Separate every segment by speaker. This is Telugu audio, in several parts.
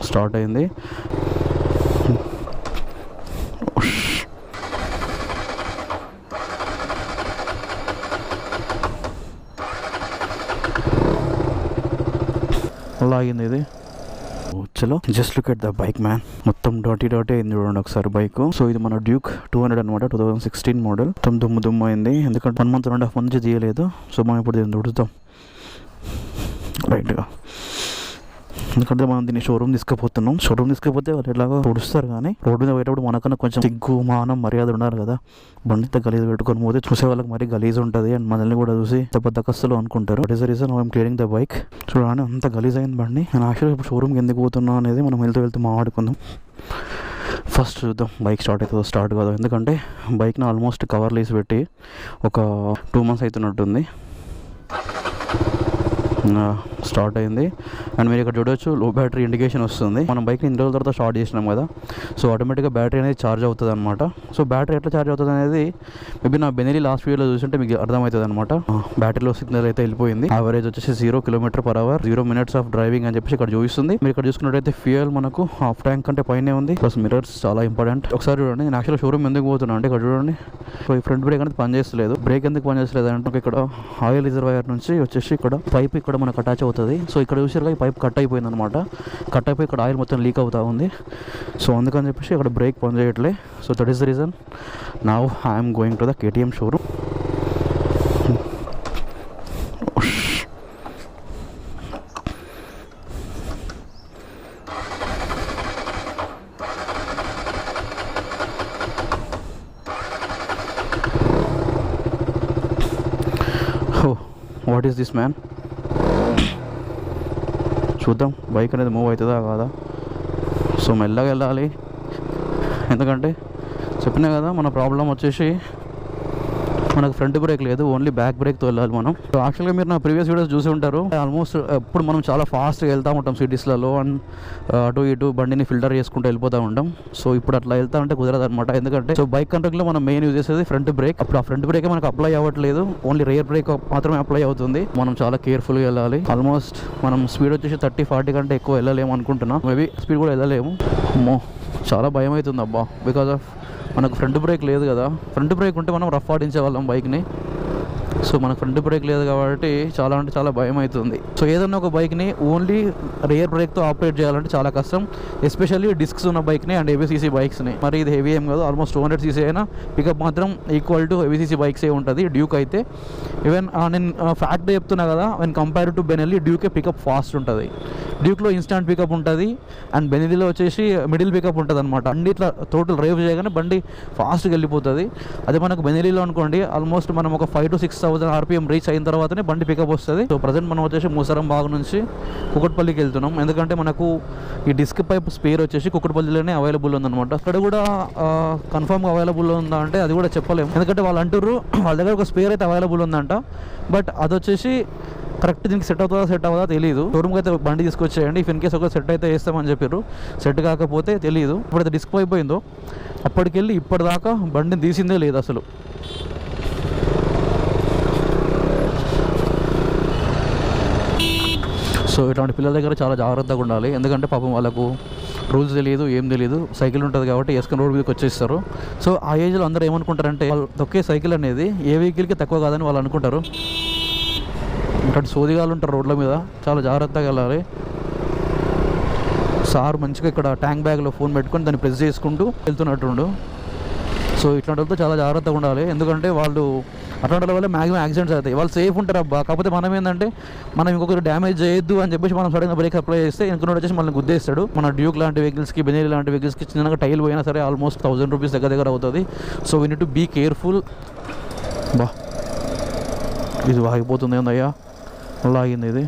Speaker 1: స్టార్ట్ అయింది. అలా అయింది ఇది. చలో just look at the bike man. మొత్తం డాటీ అయింది చూడండి ఒకసారి బైక్. సో ఇది మన డ్యూక్ 200 అనమాట, 2016 మోడల్. మొత్తం దుమ్ము అయింది, ఎందుకంటే 1 month 2.5 month నుంచి తీయలేదు. సో మనం ఇప్పుడు దీన్ని తుడుస్తాం రైట్గా, ఎందుకంటే మనం దీన్ని షోరూమ్ తీసుకుపోతున్నాం. షోరూమ్ తీసుకపోతే వాళ్ళు ఎలాగో తుడుస్తారు, కానీ రోడ్డు మీద పోయేటప్పుడు మనకన్నా కొంచెం సిగ్గు మానం మర్యాద ఉండాలి కదా. బండి ఇంత గలీజ్ పెట్టుకొని పోతే చూసే వాళ్ళకి మరీ గలీజ్ ఉంటుంది, అండ్ మనల్ని కూడా చూసి దక్కస్తులు అనుకుంటారు. That is the reason I'm clearing the bike. చూడండి అంత గలీజ్ అయింది బండి. నేను యాక్చువల్గా ఇప్పుడు షోరూమ్కి ఎందుకు పోతున్నా అనేది మనం వెళ్తూ మాట్లాడుకుందాం. ఫస్ట్ చూద్దాం బైక్ స్టార్ట్ అవుతుందో స్టార్ట్ కాదో, ఎందుకంటే బైక్ని ఆల్మోస్ట్ కవర్లు వేసి పెట్టి ఒక 2 months అవుతున్నట్టుంది. స్టార్ట్ అయింది, అండ్ మీరు ఇక్కడ చూడవచ్చు లో బ్యాటరీ ఇండికేషన్ వస్తుంది. మనం బైక్ని 2 రోజుల తర్వాత స్టార్ట్ చేసినాం కదా, సో ఆటోమేటిక్గా బ్యాటరీ అనేది ఛార్జ్ అవుతుంది అనమాట. సో బ్యాటరీ ఎట్లా ఛార్జ్ అవుతుంది అనేది మేబీ నా బెనెలీ లాస్ట్ వీడియోలో చూస్తుంటే మీకు అర్థమవుతుంది అనమాట. బ్యాటరీలో సిగ్నల్ అయితే వెళ్ళిపోయింది. యావరేజ్ వచ్చేసి 0 km/h 0 minutes ఆఫ్ డ్రైవింగ్ అని చెప్పేసి ఇక్కడ చూపిస్తుంది. మీరు ఇక్కడ చూసుకున్నట్టయితే ఫ్యూయల్ మనకు హాఫ్ ట్యాంక్ కంటే పైనే ఉంది, ప్లస్ మిరర్స్ చాలా ఇంపార్టెంట్. ఒకసారి చూడండి, నేను యాక్చువల్గా షోరూమ్ ఎందుకు పోతున్నా అంటే ఇక్కడ చూడండి, సో ఈ ఫ్రంట్ బ్రేక్ అనేది పనిచేస్తలేదు. బ్రేక్ ఎందుకు పనిచేస్తలేదు అంటే ఇక్కడ ఆయిల్ రిజర్వాయర్ నుంచి వచ్చేసి ఇక్కడ పైప్ ఇక్కడ మనకు అటాచ్ అవుతుంది. సో ఇక్కడ చూసారుగా ఈ పైప్ కట్ అయిపోయింది అనమాట. కట్ అయిపోయి ఇక్కడ ఆయిల్ మొత్తం లీక్ అవుతా ఉంది. సో అందుకని చెప్పేసి ఇక్కడ బ్రేక్ పని చేయట్లే. So that is the reason now I'm going to the KTM showroom. What is this man? చూద్దాం బైక్ అనేది మూవ్ అవుతుందా కాదా. సో మెల్లగా వెళ్ళాలి, ఎందుకంటే చెప్పినా కదా మన ప్రాబ్లం వచ్చేసి మనకు ఫ్రంట్ బ్రేక్ లేదు, ఓన్లీ బ్యాక్ బ్రేక్తో వెళ్ళాలి మనం. సో యాక్చువల్గా మీరు నా ప్రీవియస్ వీడియోస్ చూసి ఉంటారు. ఆల్మోస్ట్ ఎప్పుడు మనం చాలా ఫాస్ట్గా వెళ్తూ ఉంటాం సిటీస్లలో, అండ్ అటు ఇటు బండిని ఫిల్టర్ చేసుకుంటూ వెళ్ళిపోతూ ఉంటాం. సో ఇప్పుడు అట్లా వెళ్తా అంటే కుదరదు అనమాట, ఎందుకంటే సో బైక్ కంట్రోల్లో మనం మెయిన్ యూజ్ చేసేది ఫ్రంట్ బ్రేక్. అప్పుడు ఆ ఫ్రంట్ బ్రేక్ మనకు అప్లై అవ్వట్లేదు, ఓన్లీ రియర్ బ్రేక్ మాత్రమే అప్లై అవుతుంది. మనం చాలా కేర్ఫుల్గా వెళ్ళాలి. ఆల్మోస్ట్ మనం స్పీడ్ వచ్చేసి 30-40 కంటే ఎక్కువ వెళ్ళలేము అనుకుంటున్నాం. మేబీ స్పీడ్ కూడా వెళ్ళలేము. అమ్మో చాలా భయం అవుతుంది అబ్బా, బికాజ్ ఆఫ్ మనకు ఫ్రంట్ బ్రేక్ లేదు కదా. ఫ్రంట్ బ్రేక్ ఉంటే మనం రఫ్ ఆడించే వాళ్ళం బైక్ని. సో మనకు ఫ్రంట్ బ్రేక్ లేదు కాబట్టి చాలా అంటే చాలా భయం అవుతుంది. సో ఏదన్నా ఒక బైక్ని ఓన్లీ రియర్ బ్రేక్తో ఆపరేట్ చేయాలంటే చాలా కష్టం, ఎస్పెషల్లీ డిస్క్స్ ఉన్న బైక్ని అండ్ హెవీ సీసీ బైక్స్ని. మరి ఇది హెవీ ఏం కాదు, ఆల్మోస్ట్ 200 cc అయినా పికప్ మాత్రం ఈక్వల్ టు హెవీ సీసీ బైక్సే ఉంటుంది డ్యూక్ అయితే. ఈవెన్ నేను ఫ్యాక్ట్ చెప్తున్నా కదా, వెన్ కంపేర్ టు బెనెలీ డ్యూకే పికప్ ఫాస్ట్ ఉంటుంది. డ్యూక్లో ఇన్స్టాంట్ పికప్ ఉంటుంది, అండ్ బెనెలీలో వచ్చేసి మిడిల్ పికప్ ఉంటుంది అనమాట. బండి ఇట్లా టోటల్ రేవ్ చేయగానే బండి ఫాస్ట్గా వెళ్ళిపోతుంది. అదే మనకు బెనెలీలో అనుకోండి, ఆల్మోస్ట్ మనం ఒక 5,000 to 6,000 RPM రీచ్ అయిన తర్వాతనే బండి పికప్ వస్తుంది. సో ప్రజెంట్ మనం వచ్చేసి మూసరం బాగ్ నుంచి కుకట్పల్లికి వెళ్తున్నాం, ఎందుకంటే మనకు ఈ డిస్క్ పైప్ స్పేర్ వచ్చేసి కుకట్పల్లిలోనే అవైలబుల్ ఉందన్నమాట. అక్కడ కూడా కన్ఫర్మ్గా అవైలబుల్ ఉందా అంటే అది కూడా చెప్పలేము, ఎందుకంటే వాళ్ళు అంటారు వాళ్ళ దగ్గర ఒక స్పేర్ అయితే అవైలబుల్ ఉందంట, బట్ అది వచ్చేసి కరెక్ట్ దీనికి సెట్ అవుతుందా తెలియదు. షోరూమ్కి అయితే బండి తీసుకొచ్చేయండి, ఇఫ్ ఇన్ కేస్ ఒక సెట్ అయితే వేస్తామని చెప్పారు. సెట్ కాకపోతే తెలియదు. ఇప్పుడైతే డిస్క్ అయిపోయిందో అప్పటికెళ్ళి ఇప్పటిదాకా బండిని తీసిందే లేదు అసలు. సో ఇట్లాంటి పిల్లల దగ్గర చాలా జాగ్రత్తగా ఉండాలి, ఎందుకంటే పాపం వాళ్ళకు రూల్స్ తెలియదు, ఏం తెలియదు. సైకిల్ ఉంటుంది కాబట్టి వేసుకుని రోడ్ మీదకి వచ్చేస్తారు. సో ఆ ఏజ్లో అందరూ ఏమనుకుంటారంటే వాళ్ళు తొక్కే సైకిల్ అనేది ఏ వెహికల్కి తక్కువ కాదని వాళ్ళు అనుకుంటారు. ఇట్లాంటి సోదిగాలు ఉంటారు రోడ్ల మీద, చాలా జాగ్రత్తగా వెళ్ళాలి. సార్ మంచిగా ఇక్కడ ట్యాంక్ బ్యాగ్లో ఫోన్ పెట్టుకొని దాన్ని ప్రెస్ చేసుకుంటూ వెళ్తున్నట్టుండు. సో ఇట్లాంటి వాళ్ళతో చాలా జాగ్రత్తగా ఉండాలి, ఎందుకంటే వాళ్ళు అట్లాంటి వల్ల మ్యాక్సిమం యాక్సిడెంట్స్ అవుతాయి. వాళ్ళు సేఫ్ ఉంటారు అబ్బా, కాకపోతే మనం ఏంటంటే మనం ఇంకొకరు డ్యామేజ్ చేయొద్దు అని చెప్పేసి మనం సడన్గా బ్రేక్ అప్లై చేస్తే ఇంకొకటి వచ్చేసి మనల్ని గుద్దేస్తాడు. మన డ్యూక్ లాంటి వెహికల్స్కి, బెనెలీ లాంటి వెహికల్స్కి చిన్నగా టైల్ పోయినా సరే ఆల్మోస్ట్ 1,000 rupees దగ్గర అవుతుంది. So we need to be careful. బా ఇది ఆగిపోతుంది ఏందయ్యా, అలా ఆగింది ఇది.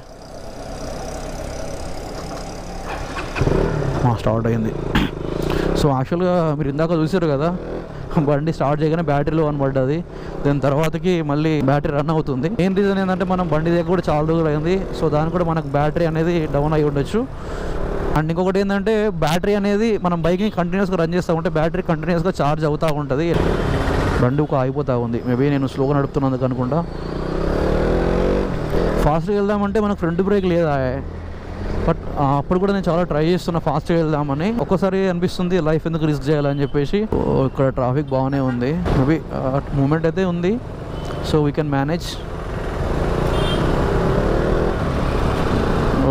Speaker 1: స్టార్ట్ అయింది. సో యాక్చువల్గా మీరు ఇందాక చూసారు కదా, బండి స్టార్ట్ చేయగానే బ్యాటరీలో ఆన్ పడ్డది, దాని తర్వాతకి మళ్ళీ బ్యాటరీ రన్ అవుతుంది. మెయిన్ రీజన్ ఏంటంటే మనం బండి దగ్గర కూడా చాలా రోజులు అయింది, సో దానికి కూడా మనకు బ్యాటరీ అనేది డౌన్ అయి ఉండొచ్చు. అండ్ ఇంకొకటి ఏంటంటే బ్యాటరీ అనేది మనం బైక్ని కంటిన్యూస్గా రన్ చేస్తూ ఉంటే బ్యాటరీ కంటిన్యూస్గా ఛార్జ్ అవుతూ ఉంటుంది. బండి ఒక ఆగిపోతూ ఉంది, మేబీ నేను స్లోగా నడుపుతున్నందుకు అనుకుంటా. ఫాస్ట్గా వెళ్దామంటే మనకు ఫ్రంట్ బ్రేక్ లేదా, బట్ అప్పుడు కూడా నేను చాలా ట్రై చేస్తున్నా ఫాస్ట్గా వెళ్దామని. ఒక్కోసారి అనిపిస్తుంది లైఫ్ ఎందుకు రిస్క్ చేయాలని చెప్పేసి. ఇక్కడ ట్రాఫిక్ బాగానే ఉంది, మేబీ మూమెంట్ అయితే ఉంది, సో వీ కెన్ మేనేజ్.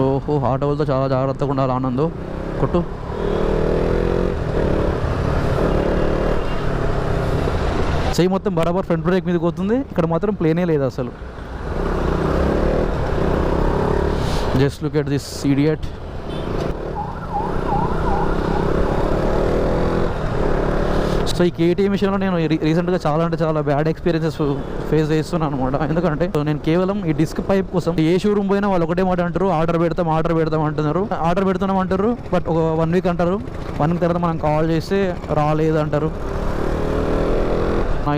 Speaker 1: ఓహో, ఆటో వాళ్ళతో చాలా జాగ్రత్తగా ఉండాలి. ఆనంద్ కొట్టు. చెయ్యి మొత్తం బరాబర్ ఫ్రంట్ బ్రేక్ మీదకి పోతుంది, ఇక్కడ మాత్రం ప్లేనే లేదు అసలు. Just look at this idiot. So ఈ కేటీఎం విషయంలో నేను రీసెంట్గా చాలా అంటే చాలా బ్యాడ్ ఎక్స్పీరియన్సెస్ ఫేస్ చేస్తున్నాను అనమాట. ఎందుకంటే నేను కేవలం ఈ డిస్క్ పైప్ కోసం ఏ షోరూమ్ పోయినా వాళ్ళు ఒకటే మాట అంటారు, ఆర్డర్ పెడతాం అంటున్నారు. ఆర్డర్ పెడుతున్నాం అంటారు, బట్ ఒక 1 వీక్ అంటారు. 1 వీక్ తర్వాత మనం కాల్ చేస్తే రాలేదు అంటారు.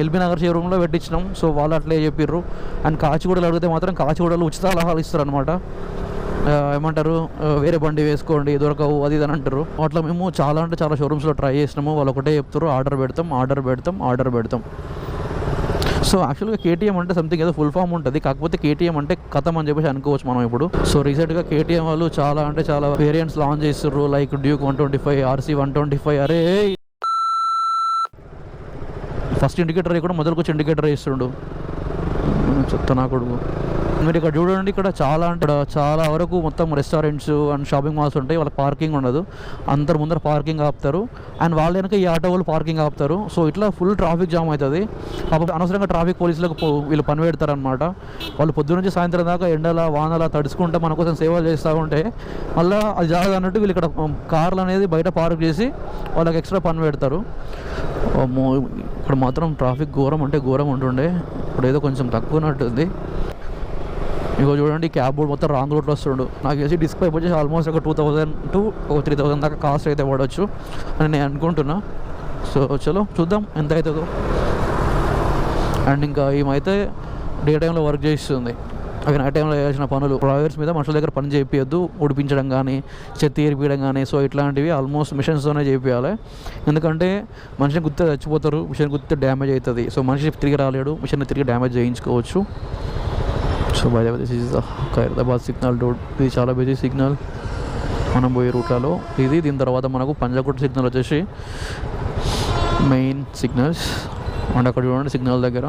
Speaker 1: ఎల్బీ నగర్ షోరూంలో పెట్టించినాం, సో వాళ్ళు అట్లే చెప్పిర్రు. అండ్ కాచిగూడలు అడిగితే మాత్రం కాచిగూడలు ఉచిత సలహాలు ఇస్తారు అనమాట. ఏమంటారు, వేరే బండి వేసుకోండి దొరకవు అది అని అంటారు. అట్లా మేము చాలా అంటే చాలా షోరూమ్స్లో ట్రై చేసినాము, వాళ్ళు ఒకటే చెప్తారు ఆర్డర్ పెడతాం. సో యాక్చువల్గా కేటీఎం అంటే సంథింగ్ ఏదో ఫుల్ ఫామ్ ఉంటుంది, కాకపోతే కేటీఎం అంటే కథం అని చెప్పేసి అనుకోవచ్చు మనం ఇప్పుడు. సో రీసెంట్గా కేటీఎం వాళ్ళు చాలా అంటే చాలా వేరియంట్స్ లాంచ్ చేస్తారు, లైక్ డ్యూక్ 125, RC 125. అరే ఫస్ట్ ఇండికేటర్ కూడా మొదలుకొచ్చి ఇండికేటర్ వేస్తుండు, చెత్త నా కొడుకు. మీరు ఇక్కడ చూడండి, ఇక్కడ చాలా వరకు మొత్తం రెస్టారెంట్స్ అండ్ షాపింగ్ మాల్స్ ఉంటాయి. వాళ్ళకి పార్కింగ్ ఉండదు, అందరు ముందర పార్కింగ్ ఆపుతారు. అండ్ వాళ్ళ వెనక ఈ ఆటో వాళ్ళు పార్కింగ్ ఆపుతారు. సో ఇట్లా ఫుల్ ట్రాఫిక్ జామ్ అవుతుంది. కాబట్టి అనవసరంగా ట్రాఫిక్ పోలీసులకు వీళ్ళు పని పెడతారనమాట. వాళ్ళు పొద్దున్న నుంచి సాయంత్రం దాకా ఎండల వానలా తడుచుకుంటే మన కోసం సేవలు చేస్తూ ఉంటే మళ్ళీ అది జాగ్రత్త అన్నట్టు వీళ్ళు ఇక్కడ కార్లు అనేది బయట పార్క్ చేసి వాళ్ళకి ఎక్స్ట్రా పని పెడతారు. ఇక్కడ మాత్రం ట్రాఫిక్ ఘోరం అంటే ఘోరం ఉంటుండే, ఇప్పుడు ఏదో కొంచెం తక్కువ ఉన్నట్టుంది. ఇగో చూడండి, క్యాబ్ బోర్డ్ మొత్తం రాంగ్ రూట్లో వస్తుండు. నాకు తెలిసి డిస్క్ పైప్ వచ్చేసి ఆల్మోస్ట్ ఒక 2000 to 3000 దాకా కాస్ట్ అయితే పడవచ్చు అని నేను అనుకుంటున్నా. సో చలో చూద్దాం ఎంత అవుతుందో. అండ్ ఇంకా ఏమైతే డే టైంలో వర్క్ చేస్తుంది, అవి నైట్ టైంలో చేసిన పనులు డ్రైవర్స్ మీద మనుషుల దగ్గర పని చేయించద్దు, ఉడిపించడం కానీ చెత్త ఏరిపించడం కానీ. సో ఇట్లాంటివి ఆల్మోస్ట్ మిషన్స్తోనే చేయించాలి. ఎందుకంటే మనిషిని గుర్తు చచ్చిపోతారు, మిషన్ గుర్తు డ్యామేజ్ అవుతుంది. సో మనిషి తిరిగి రాలేడు, మిషన్ తిరిగి డ్యామేజ్ చేయించుకోవచ్చు. So by the way this is the Khairatabad signal road. ఇది చాలా బిజీ సిగ్నల్ మనం పోయే రూట్లలో ఇది. దీని తర్వాత మనకు పంజాగుట్ట సిగ్నల్ వచ్చేసి మెయిన్ సిగ్నల్స్. అండ్ అక్కడ చూడండి సిగ్నల్ దగ్గర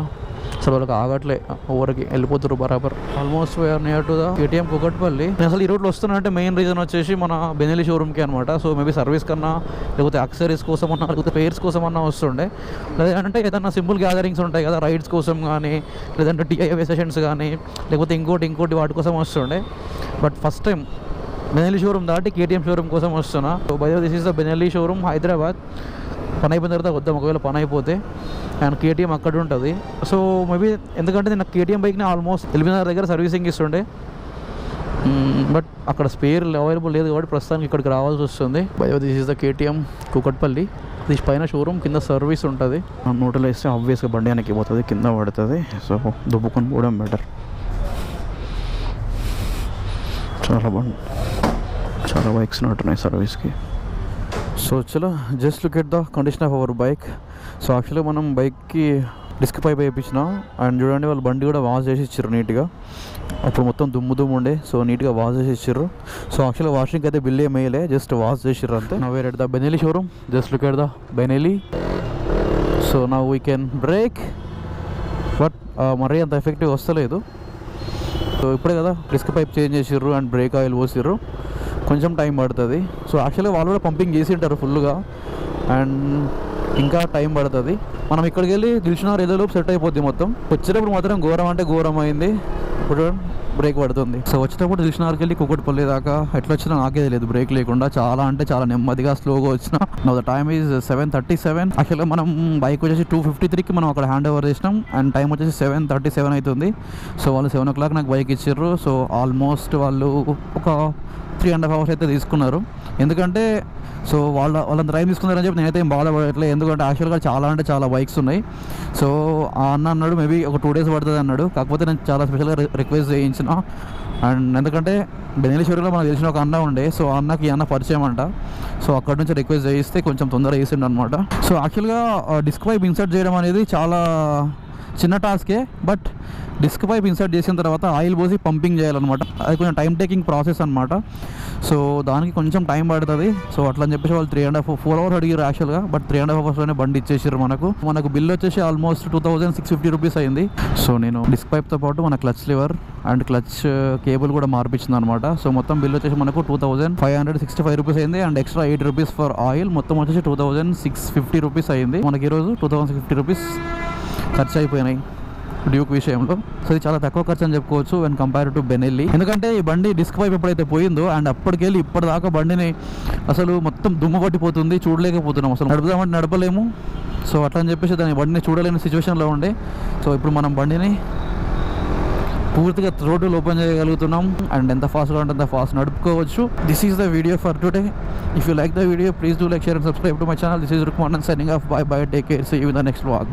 Speaker 1: అసలు వాళ్ళకి ఆగట్లే, ఊరికి వెళ్ళిపోతారు బరాబర్. Almost we're near to the KTM Kukatpally. నేను అసలు ఈ రోడ్లో వస్తున్నానంటే మెయిన్ రీజన్ వచ్చేసి మన బెనెలి షోరూమ్కి అనమాట. సో మేబీ సర్వీస్ కన్నా, లేకపోతే యాక్సరీస్ కోసం అన్నా, లేకపోతే పేర్స్ కోసం అన్నా వస్తుండే. లేదంటే ఏదన్నా సింపుల్ గ్యాదరింగ్స్ ఉంటాయి కదా, రైడ్స్ కోసం కానీ, లేదంటే టీఐఏ సెషన్స్ కానీ, లేకపోతే ఇంకోటి వాటి కోసం వస్తుండే. But first time Benelli showroom దాటి కేటీఎం షోరూమ్ కోసం వస్తున్నా. So by the way this is the Benelli showroom, Hyderabad. పని అయిపోయిన తర్వాత వద్దాం, ఒకవేళ పని అయిపోతే. అండ్ కేటీఎం అక్కడ ఉంటుంది. సో మేబీ ఎందుకంటే నేను కేటీఎం బైక్ని ఆల్మోస్ట్ ఎల్బీనగర్ దగ్గర సర్వీసింగ్ ఇస్తుండే, బట్ అక్కడ స్పేర్ అవైలబుల్ లేదు కాబట్టి ప్రస్తుతానికి ఇక్కడికి రావాల్సి వస్తుంది. By this is the KTM Kukatpally. This పైన షోరూమ్, కింద సర్వీస్ ఉంటుంది. నోట్లో వేస్తే ఆబ్వియస్గా బండి వెనక్కి పోతుంది, కింద పడుతుంది. సో దుబ్బుకొని పోవడం బెటర్. చాలా బైక్స్ ఉంటున్నాయి సర్వీస్కి. సో చలో just look at the condition of our bike. So యాక్చువల్గా మనం బైక్కి డిస్క్ పైప్ వేయించిన. అండ్ చూడండి వాళ్ళు బండి కూడా వాష్ చేసి ఇచ్చారు నీట్గా. అప్పుడు మొత్తం దుమ్ము ఉండే, సో నీట్గా వాష్ చేసి ఇచ్చారు. సో యాక్చువల్గా వాషింగ్ అయితే బిల్ ఏం వేయలే, జస్ట్ వాష్ చేసిర్రు అంతే. Now we're at the Benelli showroom. Just look at the Benelli. So now we can brake, but మరీ అంత ఎఫెక్టివ్ వస్తలేదు. సో ఇప్పుడే కదా డిస్క్ పైప్ చేంజ్ చేసిర్రు అండ్ బ్రేక్ ఆయిల్ పోసిర్రు, కొంచెం టైం పడుతుంది. సో యాక్చువల్గా వాళ్ళు కూడా పంపింగ్ చేసి ఉంటారు ఫుల్గా, అండ్ ఇంకా టైం పడుతుంది. మనం ఇక్కడికి వెళ్ళి దిల్షునగర్ ఏదోలోపు సెట్ అయిపోద్ది మొత్తం. వచ్చేటప్పుడు మాత్రం ఘోరం అంటే ఘోరం అయింది. ఇప్పుడు బ్రేక్ పడుతుంది. సో వచ్చేటప్పుడు దిల్షునగర్కి వెళ్ళి కూకట్పల్లి దాకా ఎట్లా వచ్చినా నాకే తెలియదు బ్రేక్ లేకుండా. చాలా అంటే చాలా నెమ్మదిగా స్లోగా వచ్చిన. Now the time is 7:37. యాక్చువల్గా మనం బైక్ వచ్చేసి 2:53కి మనం అక్కడ హ్యాండ్ ఓవర్ చేసినాం, అండ్ టైం వచ్చేసి 7:37 అవుతుంది. సో వాళ్ళు 7 o'clock నాకు బైక్ ఇచ్చారు. సో ఆల్మోస్ట్ వాళ్ళు ఒక 3.5 hours అయితే తీసుకున్నారు. ఎందుకంటే సో వాళ్ళంత టైం తీసుకున్నారని చెప్పి నేనైతే ఏం బాధపడట్లేదు. ఎందుకంటే యాక్చువల్గా చాలా అంటే చాలా బైక్స్ ఉన్నాయి. సో ఆ అన్న అన్నాడు మేబీ ఒక 2 days పడుతుంది అన్నాడు. కాకపోతే నేను చాలా స్పెషల్గా రిక్వెస్ట్ చేయించిన. అండ్ ఎందుకంటే బెనెలిశ్వరిలో మనకు తెలిసిన ఒక అన్న ఉండే, సో ఆ అన్నకి ఈ అన్న పరిచయం అంట. సో అక్కడ నుంచి రిక్వెస్ట్ చేయిస్తే కొంచెం తొందరగా చేసిండు అనమాట. సో యాక్చువల్గా డిస్క్ పైప్ ఇన్సర్ట్ చేయడం అనేది చాలా చిన్న టాస్కే, బట్ డిస్క్ పైప్ ఇన్సర్ట్ చేసిన తర్వాత ఆయిల్ పోసి పంపింగ్ చేయాలన్నమాట. అది కొంచెం టైం టేకింగ్ ప్రాసెస్ అనమాట. సో దానికి కొంచెం టైం పడుతుంది. సో అట్లా అని చెప్పేసి వాళ్ళు 3.5-4 hours అడిగారు యాక్చువల్గా, బట్ 3.5 hours బండి ఇచ్చేసారు మనకు బిల్ వచ్చేసి ఆల్మోస్ట్ 2650 రూపీస్ అయింది. సో నేను డిస్క్ పైప్తో పాటు మన clutch liver and clutch cable కూడా మార్పించింది అనమాట. సో మొత్తం బిల్ వచ్చేసి మనకు 2565 రూపీస్ అయింది. And extra 8 rupees for oil, మొత్తం వచ్చేసి 2650 రూపీస్ అయింది. మనకి ఈరోజు 2650 రూపీస్ ఖర్చు అయిపోయినాయి డ్యూక్ విషయంలో. సో ఇది చాలా తక్కువ ఖర్చు అని చెప్పుకోవచ్చు వెన్ కంపేర్ టు బెనెల్లీ. ఎందుకంటే ఈ బండి డిస్క్ పైప్ ఎప్పుడైతే పోయిందో అండ్ అప్పటికెళ్ళి ఇప్పటిదాకా బండిని అసలు మొత్తం దుమ్ము పట్టిపోతుంది, చూడలేకపోతున్నాం, అసలు నడుపుదామంటే నడపలేము. సో అట్లా అని చెప్పేసి దాని బండిని చూడలేని సిచ్యువేషన్లో ఉండే. సో ఇప్పుడు మనం బండిని పూర్తిగా రోడ్డులు ఓపెన్ చేయగలుగుతున్నాం అండ్ ఎంత ఫాస్ట్గా ఉంటే అంత ఫాస్ట్ నడుపుకోవచ్చు. This is the video for today. If you like the video please do like, share and subscribe to my channel. This is Rukman signing off. Bye bye, take care, see you in the next vlog.